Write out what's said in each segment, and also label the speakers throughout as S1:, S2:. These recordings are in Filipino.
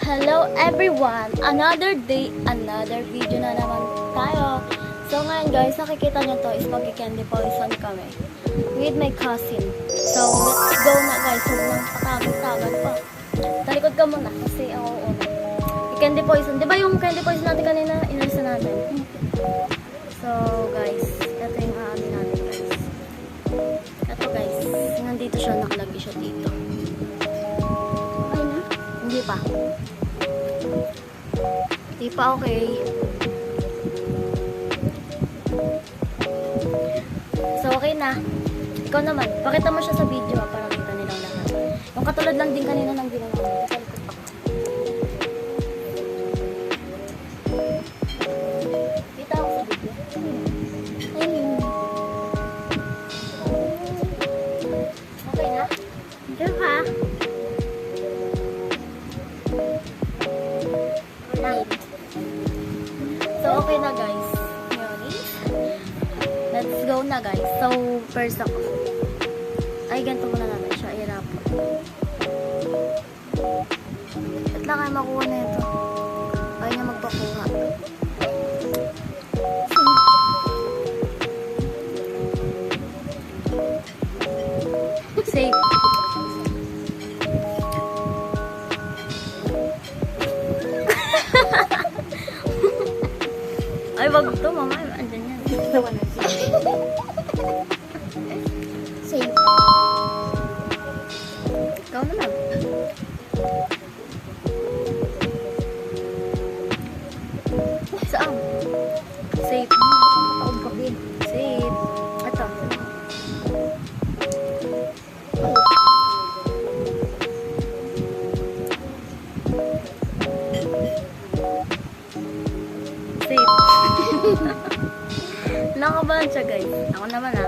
S1: Hello everyone! Another day, another video na naman tayo. So ngayon guys, nakikita nyo to is magki-candy poison kami with my cousin. So let's go na guys. Huwag nang patagan pa. Talikod ka muna kasi ako una. I-candy poison. Di ba yung candy poison natin kanina, inalisa natin? So guys, ito yung aamin natin guys. Ito guys, nandito siya, nakalagay siya dito. Okay na? Hindi pa. Hindi pa okay. So okay na. Ikaw naman, pakita mo siya sa video para kita nilang lahat. Yung katulad lang din kanina ng ginawa mo. Kita ako sa video. Ayun. Okay na? Diyan ka. So okay na guys. Let's go na guys. So first ako. Ay ganito muna natin siya. Irap. At lang ay makuha na ito. Kaya niya magpakuha. Safe. Ay, wag to, mama. Andyan yan. Safe. Ikaw naman. Saan? Safe. Safe. Ito. Safe. Nakabahan siya guys. Ako naman ha.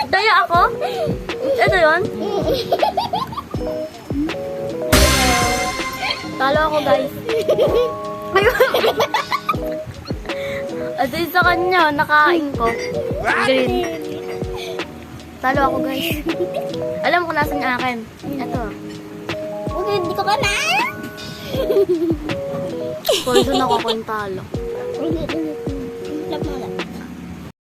S1: Daya ako? Ito yun? Talo ako guys. At sa kanya, nakain ko. Green. Talo ako guys. Alam ko nasan yung akin. Ito.
S2: Okay, hindi ko ka na.
S1: Poison ako kung talo.